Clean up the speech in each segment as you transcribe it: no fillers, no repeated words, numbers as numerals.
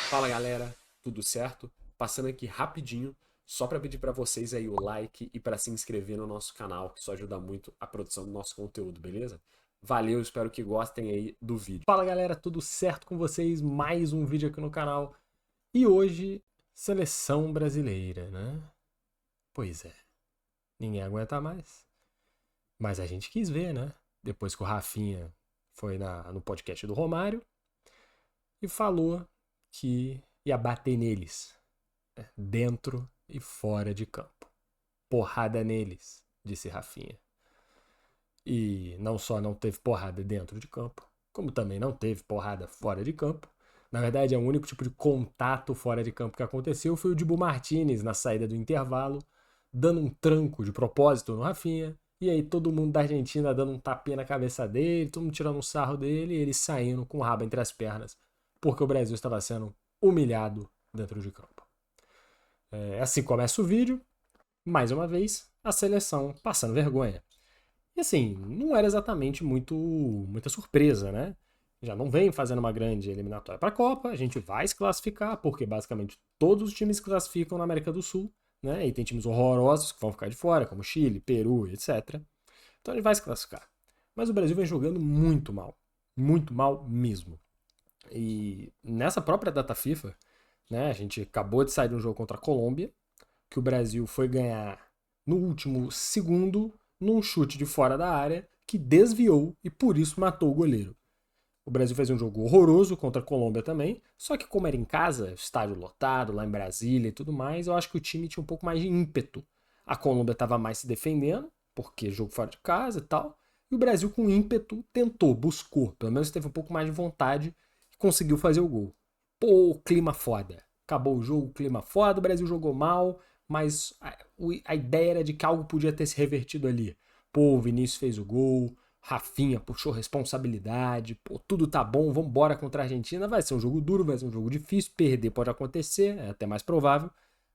Fala galera, tudo certo? Passando aqui rapidinho, só para pedir para vocês aí o like e para se inscrever no nosso canal, que isso ajuda muito a produção do nosso conteúdo, beleza? Valeu, espero que gostem aí do vídeo. Fala galera, tudo certo com vocês? Mais um vídeo aqui no canal. E hoje, seleção brasileira, né? Pois é, ninguém aguenta mais. Mas a gente quis ver, né? Depois que o Rafinha foi no podcast do Romário e falou que ia bater neles, dentro e fora de campo. Porrada neles, disse Rafinha. E não só não teve porrada dentro de campo, como também não teve porrada fora de campo. Na verdade, o único tipo de contato fora de campo que aconteceu foi o Dibu Martinez na saída do intervalo, dando um tranco de propósito no Rafinha. E aí todo mundo da Argentina dando um tapinha na cabeça dele, todo mundo tirando um sarro dele e ele saindo com o rabo entre as pernas, porque o Brasil estava sendo humilhado dentro de campo. Assim começa o vídeo, mais uma vez, a seleção passando vergonha. E assim, não era exatamente muita surpresa, né? Já não vem fazendo uma grande eliminatória para a Copa, a gente vai se classificar, porque basicamente todos os times se classificam na América do Sul, né? E tem times horrorosos que vão ficar de fora, como Chile, Peru, etc. Então ele vai se classificar. Mas o Brasil vem jogando muito mal mesmo. E nessa própria data FIFA, né, a gente acabou de sair de um jogo contra a Colômbia, que o Brasil foi ganhar no último segundo, num chute de fora da área, que desviou e por isso matou o goleiro. O Brasil fez um jogo horroroso contra a Colômbia também, só que como era em casa, estádio lotado, lá em Brasília e tudo mais, eu acho que o time tinha um pouco mais de ímpeto. A Colômbia estava mais se defendendo, porque jogo fora de casa e tal, e o Brasil com ímpeto tentou, buscou, pelo menos teve um pouco mais de vontade e conseguiu fazer o gol. Pô, clima foda. Acabou o jogo, clima foda, o Brasil jogou mal, mas a ideia era de que algo podia ter se revertido ali. Pô, o Vinícius fez o gol, Rafinha puxou responsabilidade, pô, tudo tá bom, vambora contra a Argentina. Vai ser um jogo duro, vai ser um jogo difícil, perder pode acontecer, é até mais provável,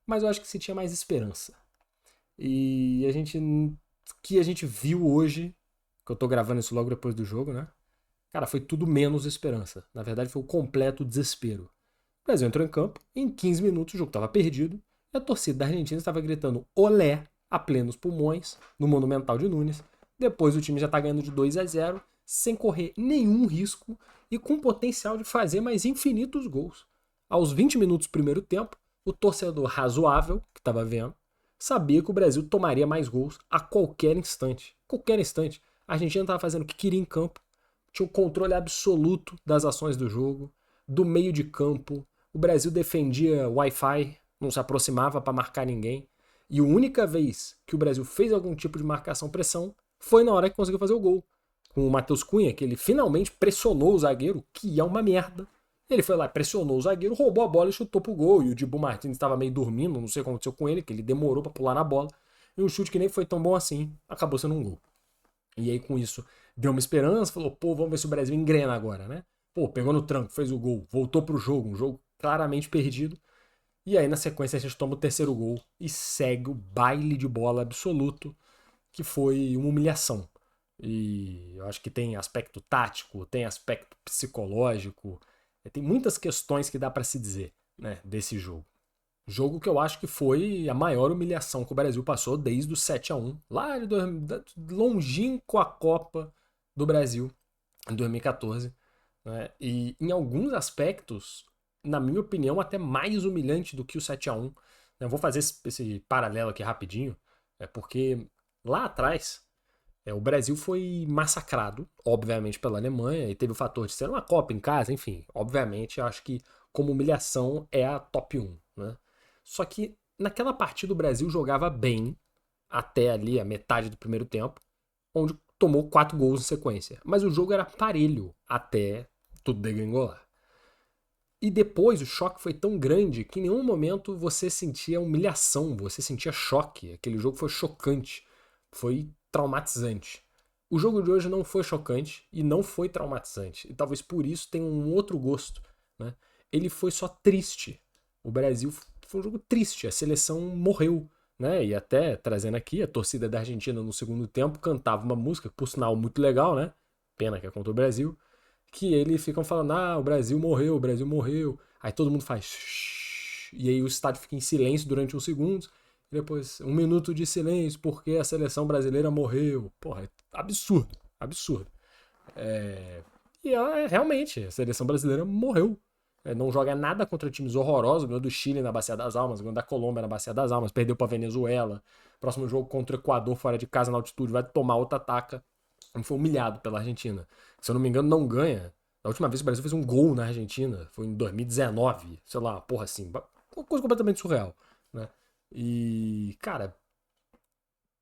mas eu acho que se tinha mais esperança. E que a gente viu hoje, que eu tô gravando isso logo depois do jogo, né? Cara, foi tudo menos esperança. Na verdade, foi o completo desespero. O Brasil entrou em campo, em 15 minutos o jogo estava perdido, e a torcida da Argentina estava gritando olé a plenos pulmões no Monumental de Nunes. Depois o time já está ganhando de 2-0, sem correr nenhum risco e com potencial de fazer mais infinitos gols. Aos 20 minutos do primeiro tempo, o torcedor razoável, que estava vendo, sabia que o Brasil tomaria mais gols a qualquer instante. Qualquer instante. A Argentina estava fazendo o que queria em campo, tinha o controle absoluto das ações do jogo, do meio de campo. O Brasil defendia Wi-Fi, não se aproximava para marcar ninguém. E a única vez que o Brasil fez algum tipo de marcação-pressão foi na hora que conseguiu fazer o gol. Com o Matheus Cunha, que ele finalmente pressionou o zagueiro, que é uma merda. Ele foi lá, pressionou o zagueiro, roubou a bola e chutou pro gol. E o Dibu Martins estava meio dormindo, não sei o que aconteceu com ele, que ele demorou para pular na bola. E um chute que nem foi tão bom assim, acabou sendo um gol. E aí com isso deu uma esperança, falou, pô, vamos ver se o Brasil engrena agora, né? Pô, pegou no tranco, fez o gol, voltou pro jogo, um jogo claramente perdido. E aí na sequência a gente toma o terceiro gol e segue o baile de bola absoluto, que foi uma humilhação. E eu acho que tem aspecto tático, tem aspecto psicológico, tem muitas questões que dá para se dizer, né, desse jogo. Jogo que eu acho que foi a maior humilhação que o Brasil passou desde o 7-1 lá longínquo a Copa do Brasil, em 2014. Né? E em alguns aspectos, na minha opinião, até mais humilhante do que o 7-1. Eu vou fazer esse paralelo aqui rapidinho, porque lá atrás o Brasil foi massacrado, obviamente, pela Alemanha, e teve o fator de ser uma Copa em casa, enfim. Obviamente, eu acho que como humilhação é a top 1. Né? Só que naquela partida o Brasil jogava bem até ali a metade do primeiro tempo, onde tomou 4 gols em sequência. Mas o jogo era parelho até tudo degringolar. E depois o choque foi tão grande que em nenhum momento você sentia humilhação, você sentia choque. Aquele jogo foi chocante, foi traumatizante. O jogo de hoje não foi chocante e não foi traumatizante. E talvez por isso tenha um outro gosto. Né? Ele foi só triste. O Brasil foi um jogo triste, a seleção morreu. Né? E até trazendo aqui, a torcida da Argentina no segundo tempo cantava uma música, por sinal muito legal, né? Pena que é contra o Brasil, que eles ficam falando, ah, o Brasil morreu, o Brasil morreu. Aí todo mundo faz shhh, e aí o estádio fica em silêncio durante uns segundos, e depois 1 minuto de silêncio porque a seleção brasileira morreu. Porra, é absurdo, absurdo. E realmente, a seleção brasileira morreu. Não joga nada contra times horrorosos, ganhou do Chile na Bacia das Almas, ganhou da Colômbia na Bacia das Almas, perdeu pra Venezuela. Próximo jogo contra o Equador, fora de casa, na altitude, vai tomar outra taca. Foi humilhado pela Argentina. Se eu não me engano, não ganha. A última vez que o Brasil fez um gol na Argentina foi em 2019. Sei lá, porra assim. Uma coisa completamente surreal, né? E, cara,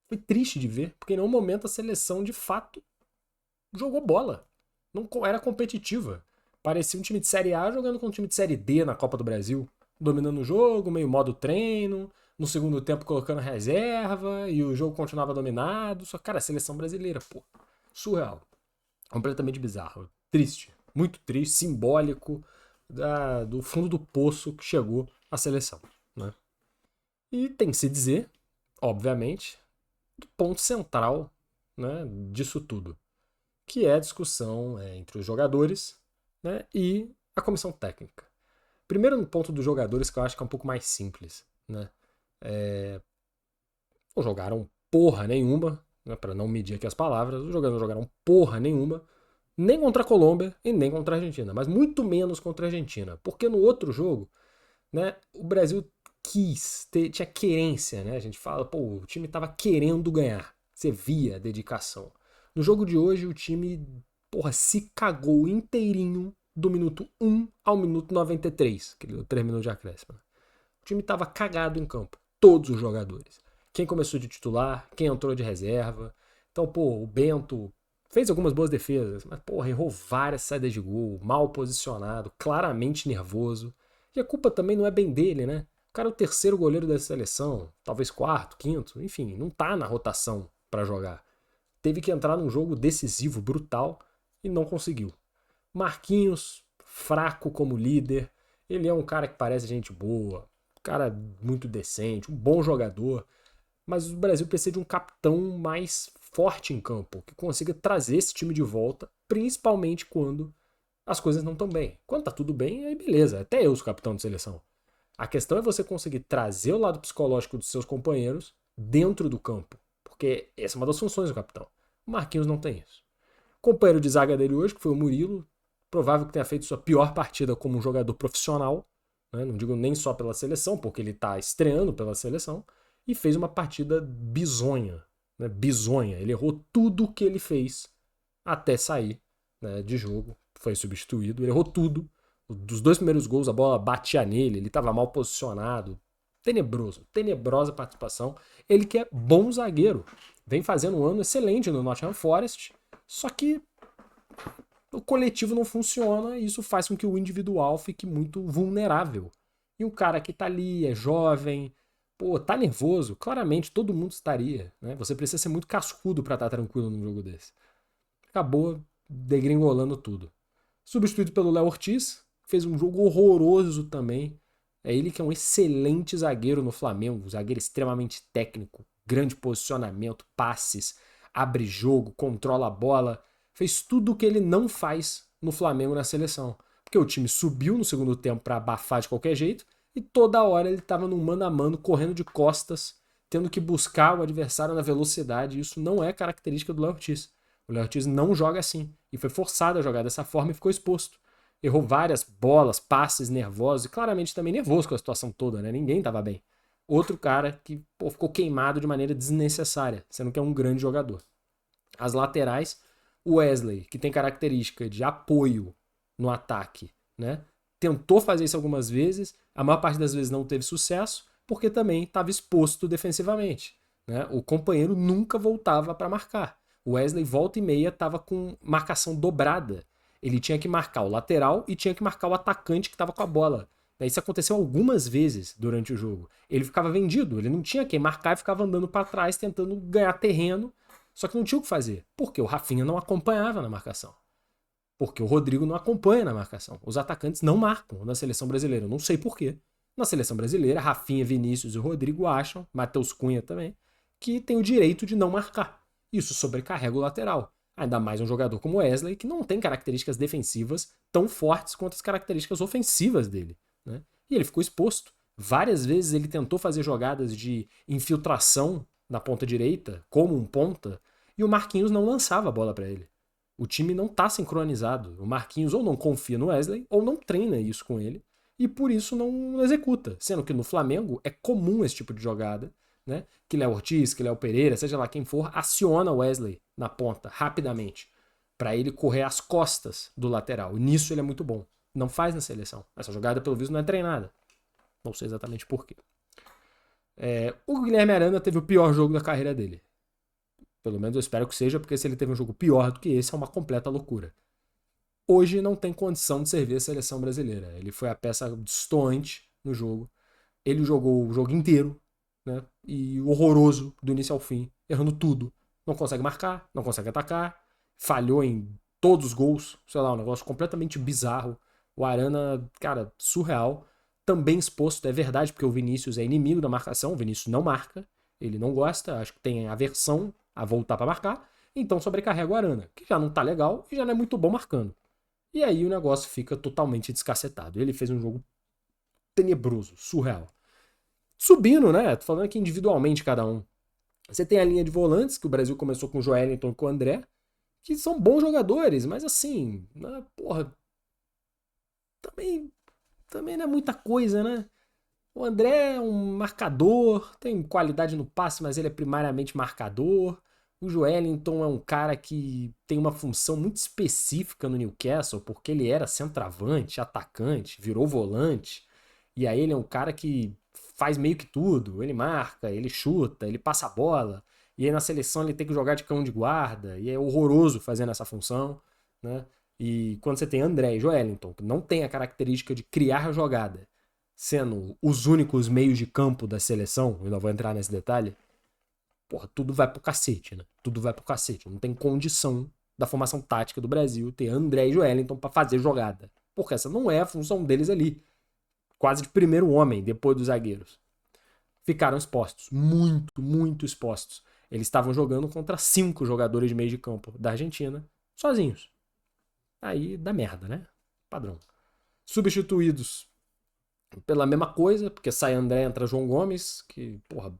foi triste de ver, porque em nenhum momento a seleção de fato jogou bola. Não era competitiva. Parecia um time de Série A jogando com um time de Série D na Copa do Brasil. Dominando o jogo, meio modo treino. No segundo tempo colocando reserva. E o jogo continuava dominado. Só, cara, a seleção brasileira, pô. Surreal. Completamente bizarro. Triste. Muito triste, simbólico do fundo do poço que chegou a seleção, né? E tem que se dizer, obviamente, do ponto central, né, disso tudo, que é a discussão entre os jogadores, né, e a comissão técnica. Primeiro no ponto dos jogadores, que eu acho que é um pouco mais simples, né? Não jogaram porra nenhuma, né, para não medir aqui as palavras, os jogadores não jogaram porra nenhuma, nem contra a Colômbia e nem contra a Argentina, mas muito menos contra a Argentina, porque no outro jogo, né, o Brasil tinha querência, né? A gente fala, pô, o time tava querendo ganhar, você via a dedicação. No jogo de hoje, o time, porra, se cagou inteirinho do minuto 1 ao minuto 93, que ele deu 3 minutos de acréscimo. O time tava cagado em campo, todos os jogadores. Quem começou de titular, quem entrou de reserva. Então, pô, o Bento fez algumas boas defesas, mas, porra, errou várias saídas de gol, mal posicionado, claramente nervoso. E a culpa também não é bem dele, né? O cara é o terceiro goleiro da seleção, talvez quarto, quinto, enfim, não tá na rotação para jogar. Teve que entrar num jogo decisivo, brutal, e não conseguiu. Marquinhos, fraco como líder, ele é um cara que parece gente boa, um cara muito decente, um bom jogador, mas o Brasil precisa de um capitão mais forte em campo, que consiga trazer esse time de volta, principalmente quando as coisas não estão bem. Quando tá tudo bem, aí beleza, até eu sou capitão de seleção. A questão é você conseguir trazer o lado psicológico dos seus companheiros dentro do campo, porque essa é uma das funções do capitão. O Marquinhos não tem isso. O companheiro de zaga dele hoje, que foi o Murilo, provável que tenha feito sua pior partida como um jogador profissional, né? Não digo nem só pela seleção, porque ele está estreando pela seleção, e fez uma partida bizonha, né? Bizonha. Ele errou tudo que ele fez até sair, né, de jogo, foi substituído, ele errou tudo. Dos 2 primeiros gols a bola batia nele, ele estava mal posicionado. Tenebroso, tenebrosa participação. Ele que é bom zagueiro, vem fazendo um ano excelente no Nottingham Forest, só que o coletivo não funciona e isso faz com que o individual fique muito vulnerável. E o cara que tá ali, é jovem, pô, tá nervoso, claramente todo mundo estaria, né? Você precisa ser muito cascudo para estar tranquilo num jogo desse. Acabou degringolando tudo. Substituído pelo Léo Ortiz, fez um jogo horroroso também. É ele que é um excelente zagueiro no Flamengo, zagueiro extremamente técnico, grande posicionamento, passes, abre jogo, controla a bola. Fez tudo o que ele não faz no Flamengo na seleção. Porque o time subiu no segundo tempo para abafar de qualquer jeito e toda hora ele estava num mano a mano, correndo de costas, tendo que buscar o adversário na velocidade. Isso não é característica do Léo Ortiz. O Léo Ortiz não joga assim e foi forçado a jogar dessa forma e ficou exposto. Errou várias bolas, passes nervosos e claramente também nervoso com a situação toda, né? Ninguém estava bem. Outro cara que ficou queimado de maneira desnecessária, sendo que é um grande jogador. As laterais, o Wesley, que tem característica de apoio no ataque, né? Tentou fazer isso algumas vezes, a maior parte das vezes não teve sucesso, porque também estava exposto defensivamente, né? O companheiro nunca voltava para marcar. O Wesley, volta e meia, estava com marcação dobrada. Ele tinha que marcar o lateral e tinha que marcar o atacante que estava com a bola. Isso aconteceu algumas vezes durante o jogo. Ele ficava vendido, ele não tinha quem marcar e ficava andando para trás tentando ganhar terreno, só que não tinha o que fazer. Porque o Rafinha não acompanhava na marcação. Porque o Rodrigo não acompanha na marcação. Os atacantes não marcam na seleção brasileira. Eu não sei porquê. Na seleção brasileira, Rafinha, Vinícius e o Rodrigo acham, Matheus Cunha também, que tem o direito de não marcar. Isso sobrecarrega o lateral. Ainda mais um jogador como Wesley, que não tem características defensivas tão fortes quanto as características ofensivas dele. né? E ele ficou exposto. Várias vezes ele tentou fazer jogadas de infiltração na ponta direita, como um ponta, e o Marquinhos não lançava a bola para ele. O time não tá sincronizado. O Marquinhos ou não confia no Wesley, ou não treina isso com ele, e por isso não executa. Sendo que no Flamengo é comum esse tipo de jogada, né? Que Léo Ortiz, que Léo Pereira, seja lá quem for, aciona o Wesley na ponta, rapidamente, para ele correr às costas do lateral. E nisso ele é muito bom. Não faz na seleção. Essa jogada, pelo visto, não é treinada. Não sei exatamente porquê. O Guilherme Arana teve o pior jogo da carreira dele. Pelo menos eu espero que seja, porque se ele teve um jogo pior do que esse, é uma completa loucura. Hoje não tem condição de servir a seleção brasileira. Ele foi a peça destoante no jogo. Ele jogou o jogo inteiro, né? E horroroso do início ao fim, errando tudo. Não consegue marcar, não consegue atacar, falhou em todos os gols, sei lá, um negócio completamente bizarro. O Arana, cara, surreal. Também exposto, é verdade, porque o Vinícius é inimigo da marcação, o Vinícius não marca, ele não gosta, acho que tem aversão a voltar para marcar, então sobrecarrega o Arana, que já não tá legal e já não é muito bom marcando. E aí o negócio fica totalmente descacetado. Ele fez um jogo tenebroso, surreal. Subindo, né? Tô falando aqui individualmente cada um. Você tem a linha de volantes, que o Brasil começou com o Joelinton e com o André, que são bons jogadores, mas assim, né, porra, também não é muita coisa, né? O André é um marcador, tem qualidade no passe, mas ele é primariamente marcador. O Joelinton é um cara que tem uma função muito específica no Newcastle, porque ele era centroavante, atacante, virou volante. E aí ele é um cara que faz meio que tudo. Ele marca, ele chuta, ele passa a bola. E aí na seleção ele tem que jogar de cão de guarda. E é horroroso fazendo essa função, né? E quando você tem André e Joelinton, que não tem a característica de criar a jogada, sendo os únicos meios de campo da seleção, eu não vou entrar nesse detalhe, porra, tudo vai pro cacete, né? Tudo vai pro cacete. Não tem condição da formação tática do Brasil ter André e Joelinton pra fazer jogada. Porque essa não é a função deles ali. Quase de primeiro homem, depois dos zagueiros. Ficaram expostos. Muito, muito expostos. Eles estavam jogando contra 5 jogadores de meio de campo da Argentina, sozinhos. Aí dá merda, né? Padrão. Substituídos pela mesma coisa, porque sai André, entra João Gomes, que, porra,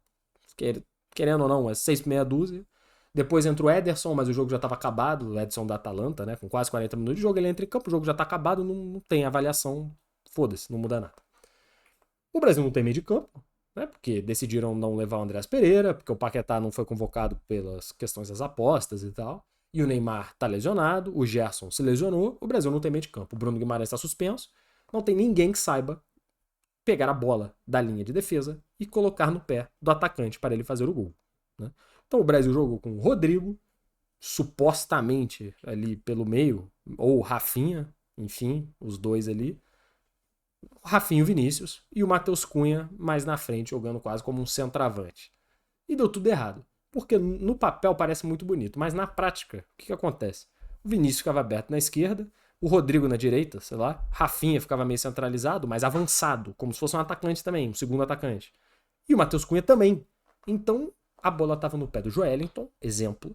querendo ou não, é 6 meia dúzia. Depois entra o Ederson, mas o jogo já estava acabado, o Ederson da Atalanta, né? Com quase 40 minutos de jogo, ele entra em campo, o jogo já está acabado, não tem avaliação, foda-se, não muda nada. O Brasil não tem meio de campo, né? Porque decidiram não levar o Andreas Pereira, porque o Paquetá não foi convocado pelas questões das apostas e tal. E o Neymar tá lesionado, o Gerson se lesionou, o Brasil não tem meio de campo. O Bruno Guimarães está suspenso, não tem ninguém que saiba pegar a bola da linha de defesa e colocar no pé do atacante para ele fazer o gol, né? Então o Brasil jogou com o Rodrigo, supostamente ali pelo meio, ou o Rafinha, enfim, os dois ali. O Rafinha e o Vinícius, e o Matheus Cunha mais na frente, jogando quase como um centroavante. E deu tudo errado. Porque no papel parece muito bonito, mas na prática, o que acontece? O Vinícius ficava aberto na esquerda, o Rodrigo na direita, sei lá, Rafinha ficava meio centralizado, mas avançado, como se fosse um atacante também, um segundo atacante. E o Matheus Cunha também. Então, a bola estava no pé do Joelinton, exemplo,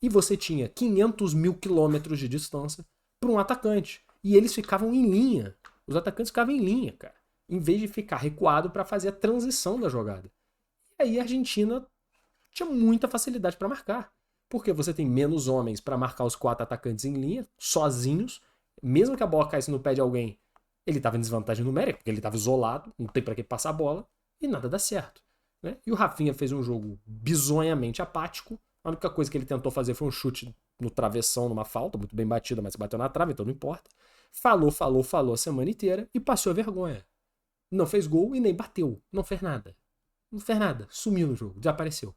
e você tinha 500 mil quilômetros de distância para um atacante. E eles ficavam em linha. Os atacantes ficavam em linha, cara, em vez de ficar recuado para fazer a transição da jogada. E aí a Argentina tinha muita facilidade para marcar, porque você tem menos homens para marcar os 4 atacantes em linha, sozinhos, mesmo que a bola caísse no pé de alguém, ele estava em desvantagem numérica, porque ele estava isolado, não tem para que passar a bola, e nada dá certo, né? E o Rafinha fez um jogo bizonhamente apático, a única coisa que ele tentou fazer foi um chute no travessão, numa falta, muito bem batida, mas bateu na trave, então não importa. Falou a semana inteira e passou a vergonha. Não fez gol e nem bateu, não fez nada. Não fez nada, sumiu no jogo, desapareceu.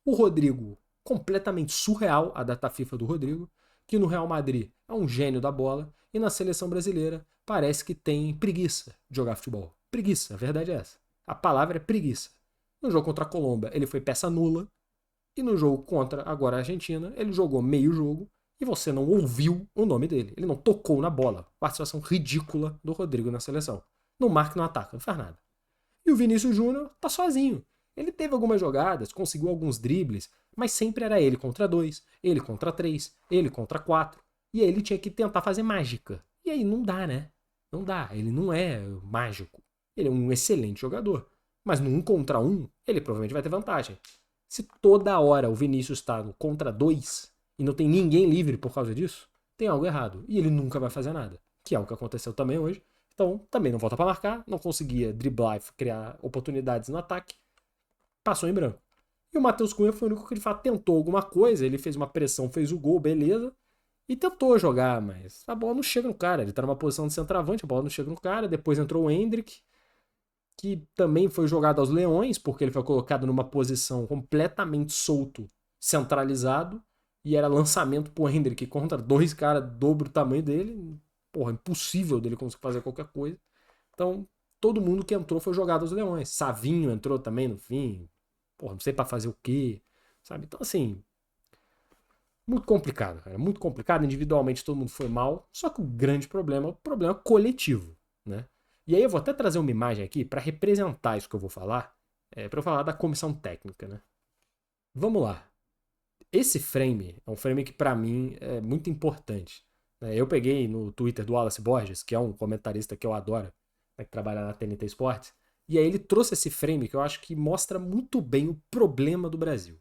O Rodrigo, completamente surreal a data FIFA do Rodrigo, que no Real Madrid é um gênio da bola e na seleção brasileira parece que tem preguiça de jogar futebol. Preguiça, a verdade é essa. A palavra é preguiça. No jogo contra a Colômbia ele foi peça nula e no jogo contra agora a Argentina ele jogou meio jogo e você não ouviu o nome dele. Ele não tocou na bola. Participação ridícula do Rodrigo na seleção. Não marca, não ataca, não faz nada. E o Vinícius Júnior tá sozinho. Ele teve algumas jogadas, conseguiu alguns dribles, mas sempre era ele contra 2, ele contra 3, ele contra 4. E aí ele tinha que tentar fazer mágica. E aí não dá, né? Não dá, ele não é mágico. Ele é um excelente jogador. Mas no 1 contra 1, ele provavelmente vai ter vantagem. Se toda hora o Vinícius está no contra 2 e não tem ninguém livre por causa disso, tem algo errado. E ele nunca vai fazer nada. Que é o que aconteceu também hoje. Então, também não volta para marcar, não conseguia driblar e criar oportunidades no ataque. Passou em branco. E o Matheus Cunha foi o único que de fato tentou alguma coisa, ele fez uma pressão, fez o gol, beleza. E tentou jogar, mas a bola não chega no cara. Ele tá numa posição de centroavante, a bola não chega no cara. Depois entrou o Endrick, que também foi jogado aos leões, porque ele foi colocado numa posição completamente solto, centralizado. E era lançamento pro Endrick contra dois caras dobro o tamanho dele. Porra, impossível dele conseguir fazer qualquer coisa. Então, todo mundo que entrou foi jogado aos leões. Savinho entrou também no fim. Porra, não sei pra fazer o quê, sabe? Então, assim, muito complicado, cara. Muito complicado. Individualmente todo mundo foi mal. Só que o grande problema é o problema coletivo, né? E aí eu vou até trazer uma imagem aqui para representar isso que eu vou falar. Para eu falar da comissão técnica, né? Vamos lá. Esse frame é um frame que para mim é muito importante. Eu peguei no Twitter do Wallace Borges, que é um comentarista que eu adoro, né, que trabalha na TNT Sports, e aí ele trouxe esse frame que eu acho que mostra muito bem o problema do Brasil.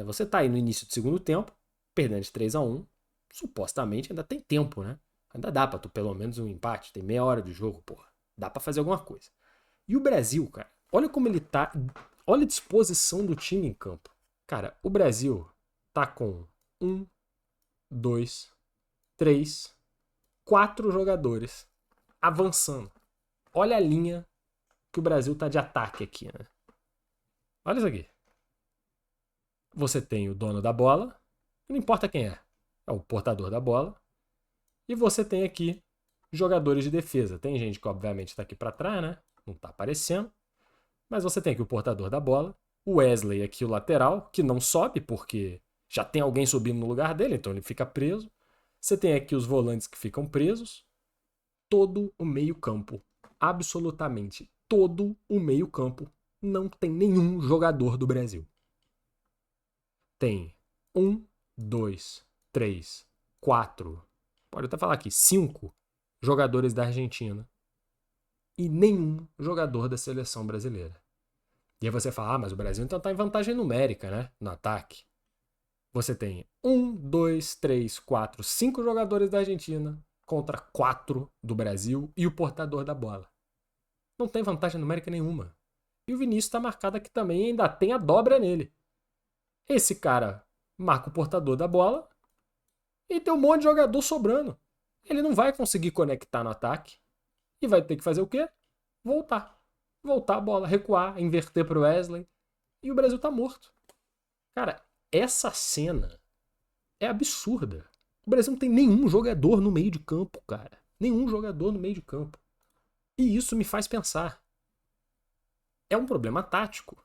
Você tá aí no início do segundo tempo, perdendo de 3-1, supostamente ainda tem tempo, né? Ainda dá pra tu pelo menos um empate, tem meia hora de jogo, porra. Dá pra fazer alguma coisa. E o Brasil, cara, olha como ele tá, olha a disposição do time em campo. Cara, o Brasil tá com 1, 2, 3, 4 jogadores avançando. Olha a linha que o Brasil tá de ataque aqui, né? Olha isso aqui. Você tem o dono da bola, não importa quem é o portador da bola. E você tem aqui jogadores de defesa. Tem gente que obviamente está aqui para trás, né? Não está aparecendo. Mas você tem aqui o portador da bola, o Wesley aqui o lateral, que não sobe porque já tem alguém subindo no lugar dele, então ele fica preso. Você tem aqui os volantes que ficam presos. Todo o meio-campo, absolutamente todo o meio-campo, não tem nenhum jogador do Brasil. Tem 1, 2, 3, 4, pode até falar aqui, 5 jogadores da Argentina e nenhum jogador da seleção brasileira. E aí você fala, mas o Brasil então tá em vantagem numérica, né? No ataque. Você tem 1, 2, 3, 4, 5 jogadores da Argentina contra 4 do Brasil e o portador da bola. Não tem vantagem numérica nenhuma. E o Vinícius tá marcado aqui também e ainda tem a dobra nele. Esse cara marca o portador da bola e tem um monte de jogador sobrando. Ele não vai conseguir conectar no ataque e vai ter que fazer o quê? Voltar. Voltar a bola, recuar, inverter pro Wesley. E o Brasil tá morto. Cara, essa cena é absurda. O Brasil não tem nenhum jogador no meio de campo, cara. Nenhum jogador no meio de campo. E isso me faz pensar. É um problema tático.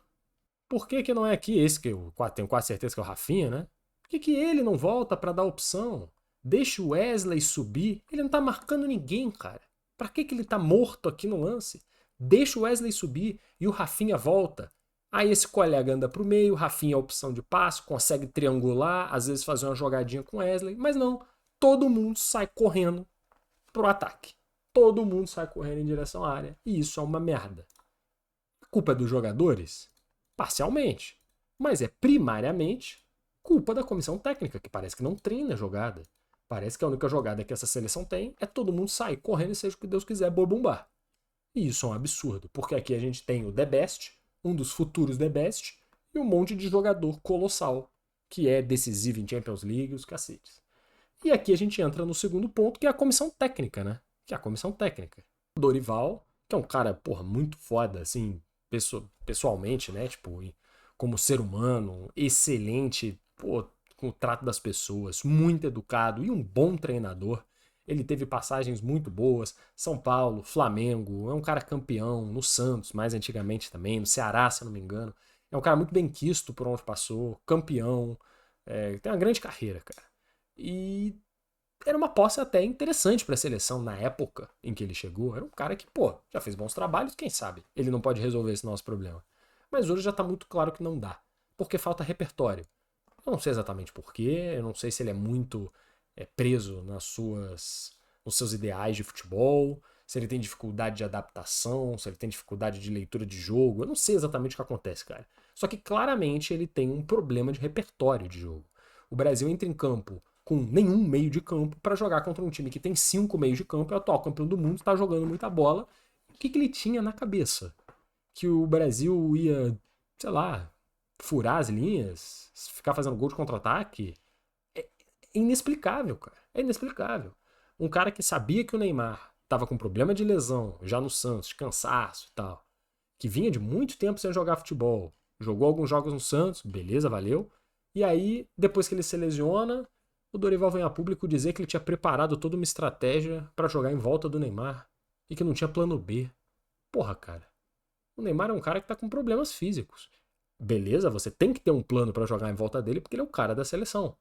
Por que, que não é aqui esse que eu tenho quase certeza que é o Rafinha, né? Por que, que ele não volta para dar opção? Deixa o Wesley subir. Ele não tá marcando ninguém, cara. Pra que, que ele tá morto aqui no lance? Deixa o Wesley subir e o Rafinha volta. Aí esse colega anda pro meio, o Rafinha é a opção de passo, consegue triangular, às vezes fazer uma jogadinha com o Wesley, mas não. Todo mundo sai correndo pro ataque. Todo mundo sai correndo em direção à área. E isso é uma merda. A culpa é dos jogadores? Parcialmente. Mas é primariamente culpa da comissão técnica, que parece que não treina a jogada. Parece que a única jogada que essa seleção tem é todo mundo sair correndo e seja o que Deus quiser, boi bombar. E isso é um absurdo, porque aqui a gente tem o The Best, um dos futuros The Best, e um monte de jogador colossal, que é decisivo em Champions League, os cacetes. E aqui a gente entra no segundo ponto, que é a comissão técnica, né? Que é a comissão técnica. O Dorival, que é um cara, porra, muito foda, assim, pessoalmente, né? Tipo, como ser humano, excelente, pô, com o trato das pessoas, muito educado e um bom treinador. Ele teve passagens muito boas, São Paulo, Flamengo, é um cara campeão, no Santos, mais antigamente também, no Ceará, se eu não me engano. É um cara muito bem quisto por onde passou, campeão, tem uma grande carreira, cara. E era uma aposta até interessante para a seleção na época em que ele chegou. Era um cara que, pô, já fez bons trabalhos, quem sabe ele não pode resolver esse nosso problema. Mas hoje já tá muito claro que não dá, porque falta repertório. Eu não sei exatamente porquê, eu não sei se ele é muito preso nos seus ideais de futebol, se ele tem dificuldade de adaptação, se ele tem dificuldade de leitura de jogo. Eu não sei exatamente o que acontece, cara. Só que claramente ele tem um problema de repertório de jogo. O Brasil entra em campo com nenhum meio de campo para jogar contra um time que tem 5 meios de campo, é o atual campeão do mundo, está jogando muita bola. O que ele tinha na cabeça? Que o Brasil ia, sei lá, furar as linhas, ficar fazendo gol de contra-ataque? É inexplicável, cara. É inexplicável. Um cara que sabia que o Neymar estava com problema de lesão, já no Santos, de cansaço e tal, que vinha de muito tempo sem jogar futebol, jogou alguns jogos no Santos, beleza, valeu. E aí, depois que ele se lesiona, o Dorival vem a público dizer que ele tinha preparado toda uma estratégia para jogar em volta do Neymar e que não tinha plano B. Porra, cara. O Neymar é um cara que tá com problemas físicos. Beleza, você tem que ter um plano para jogar em volta dele porque ele é o cara da seleção.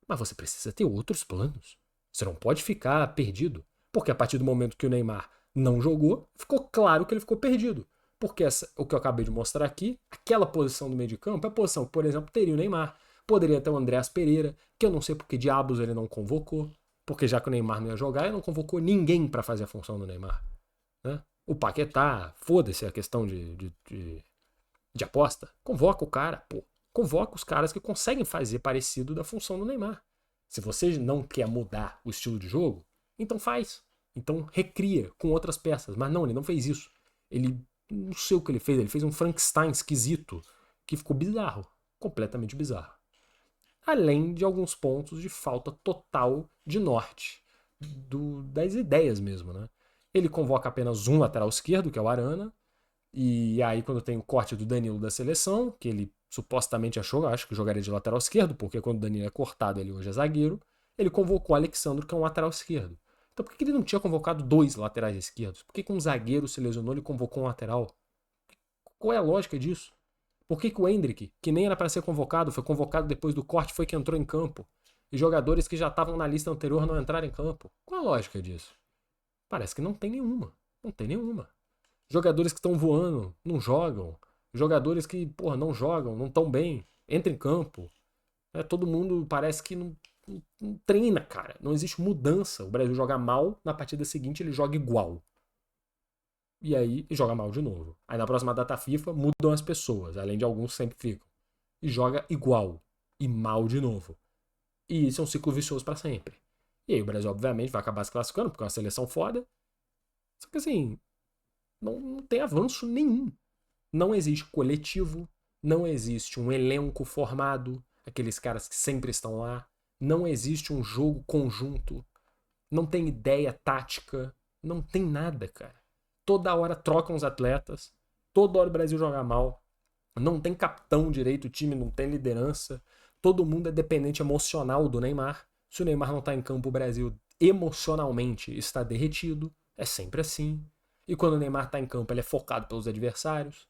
Mas você precisa ter outros planos. Você não pode ficar perdido. Porque a partir do momento que o Neymar não jogou, ficou claro que ele ficou perdido. Porque o que eu acabei de mostrar aqui, aquela posição do meio de campo é a posição que, por exemplo, teria o Neymar. Poderia ter o Andreas Pereira, que eu não sei por que diabos ele não convocou. Porque já que o Neymar não ia jogar, ele não convocou ninguém para fazer a função do Neymar. Né? O Paquetá, foda-se a questão de aposta. Convoca o cara, pô. Convoca os caras que conseguem fazer parecido da função do Neymar. Se você não quer mudar o estilo de jogo, então faz. Então recria com outras peças. Mas não, ele não fez isso. Ele, não sei o que ele fez. Ele fez um Frankenstein esquisito que ficou bizarro. Completamente bizarro. Além de alguns pontos de falta total de norte. Das ideias mesmo, né? Ele convoca apenas um lateral esquerdo, que é o Arana. E aí, quando tem o corte do Danilo da seleção, que ele supostamente achou, acho que jogaria de lateral esquerdo, porque quando o Danilo é cortado, ele hoje é zagueiro, ele convocou o Alexandro, que é um lateral esquerdo. Então por que ele não tinha convocado 2 laterais esquerdos? Por que um zagueiro se lesionou e convocou um lateral? Qual é a lógica disso? Por que o Endrick, que nem era para ser convocado, foi convocado depois do corte, foi que entrou em campo? E jogadores que já estavam na lista anterior não entraram em campo? Qual é a lógica disso? Parece que não tem nenhuma. Não tem nenhuma. Jogadores que estão voando, não jogam. Jogadores que, porra, não jogam, não estão bem, entra em campo. Todo mundo parece que não treina, cara. Não existe mudança. O Brasil joga mal, na partida seguinte ele joga igual. E aí joga mal de novo. Aí na próxima data FIFA mudam as pessoas, além de alguns que sempre ficam. E joga igual. E mal de novo. E isso é um ciclo vicioso para sempre. E aí o Brasil, obviamente, vai acabar se classificando, porque é uma seleção foda. Só que assim, não tem avanço nenhum. Não existe coletivo, não existe um elenco formado, aqueles caras que sempre estão lá, não existe um jogo conjunto, não tem ideia tática, não tem nada, cara. Toda hora trocam os atletas, toda hora o Brasil joga mal, não tem capitão direito, o time não tem liderança, todo mundo é dependente emocional do Neymar. Se o Neymar não tá em campo, o Brasil emocionalmente está derretido, é sempre assim. E quando o Neymar tá em campo, ele é focado pelos adversários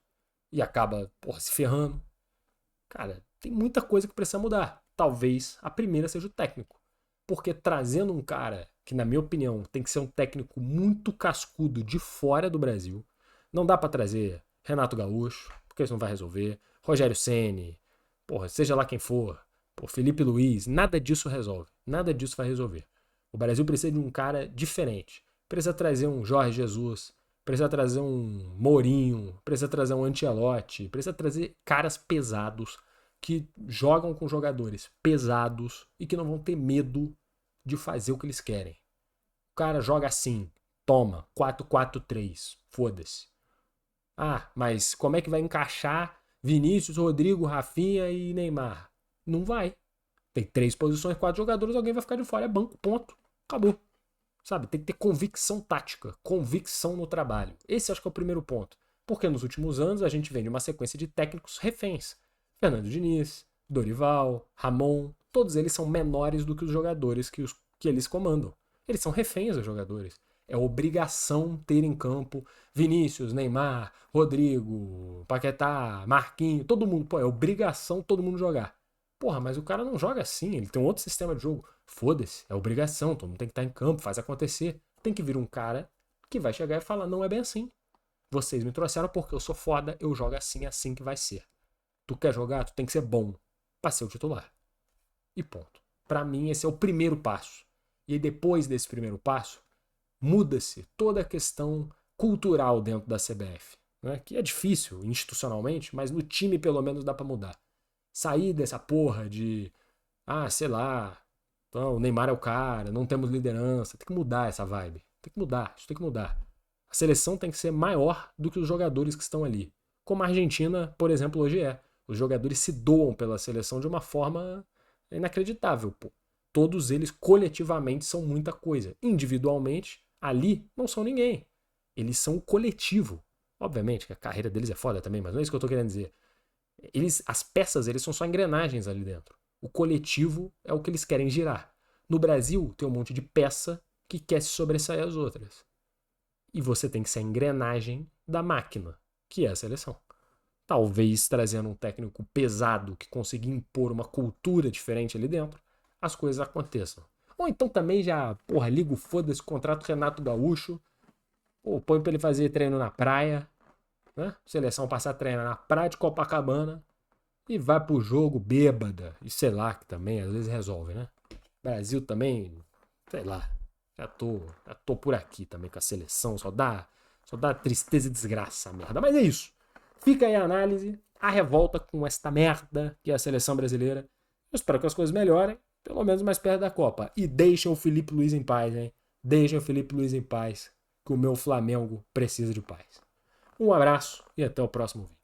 e acaba, porra, se ferrando. Cara, tem muita coisa que precisa mudar. Talvez a primeira seja o técnico. Porque trazendo um cara que, na minha opinião, tem que ser um técnico muito cascudo de fora do Brasil, não dá pra trazer Renato Gaúcho, porque isso não vai resolver, Rogério Ceni, porra, seja lá quem for, pô, Felipe Luiz, nada disso resolve. Nada disso vai resolver. O Brasil precisa de um cara diferente. Precisa trazer um Jorge Jesus, precisa trazer um Mourinho, precisa trazer um Ancelotti, precisa trazer caras pesados que jogam com jogadores pesados e que não vão ter medo de fazer o que eles querem. O cara joga assim, toma, 4-4-3, foda-se. Ah, mas como é que vai encaixar Vinícius, Rodrigo, Rafinha e Neymar? Não vai. Tem 3 posições, 4 jogadores, alguém vai ficar de fora, é banco, ponto. Acabou. Sabe, tem que ter convicção tática, convicção no trabalho. Esse acho que é o primeiro ponto. Porque nos últimos anos a gente vem de uma sequência de técnicos reféns. Fernando Diniz, Dorival, Ramon, todos eles são menores do que os jogadores que eles comandam. Eles são reféns dos jogadores. É obrigação ter em campo Vinícius, Neymar, Rodrigo, Paquetá, Marquinhos, todo mundo. Pô, é obrigação todo mundo jogar. Porra, mas o cara não joga assim, ele tem um outro sistema de jogo. Foda-se, é obrigação, todo mundo tem que estar em campo, faz acontecer. Tem que vir um cara que vai chegar e falar: não é bem assim. Vocês me trouxeram porque eu sou foda, eu jogo assim, é assim que vai ser. Tu quer jogar, tu tem que ser bom pra ser o titular. E ponto. Pra mim, esse é o primeiro passo. E aí, depois desse primeiro passo, muda-se toda a questão cultural dentro da CBF, né? Que é difícil institucionalmente, mas no time pelo menos dá para mudar. Sair dessa porra de, sei lá, então, o Neymar é o cara, não temos liderança, tem que mudar essa vibe. Tem que mudar, isso tem que mudar. A seleção tem que ser maior do que os jogadores que estão ali. Como a Argentina, por exemplo, hoje é. Os jogadores se doam pela seleção de uma forma inacreditável, pô. Todos eles coletivamente são muita coisa. Individualmente, ali não são ninguém. Eles são o coletivo. Obviamente que a carreira deles é foda também, mas não é isso que eu tô querendo dizer. As peças, eles são só engrenagens ali dentro. O coletivo é o que eles querem girar. No Brasil, tem um monte de peça que quer se sobressair às outras. E você tem que ser a engrenagem da máquina, que é a seleção. Talvez trazendo um técnico pesado que consiga impor uma cultura diferente ali dentro, as coisas aconteçam. Ou então também já, porra, liga o foda-se, contrato Renato Gaúcho, ou põe pra ele fazer treino na praia, né? Seleção passar a treinar na praia de Copacabana e vai pro jogo bêbada. E sei lá, que também às vezes resolve, né? Brasil também, sei lá, já tô por aqui também com a seleção, só dá tristeza e desgraça, merda. Mas é isso. Fica aí a análise, a revolta com esta merda que é a seleção brasileira. Eu espero que as coisas melhorem, pelo menos mais perto da Copa. E deixem o Felipe Luiz em paz, hein? Deixem o Felipe Luiz em paz, que o meu Flamengo precisa de paz. Um abraço e até o próximo vídeo.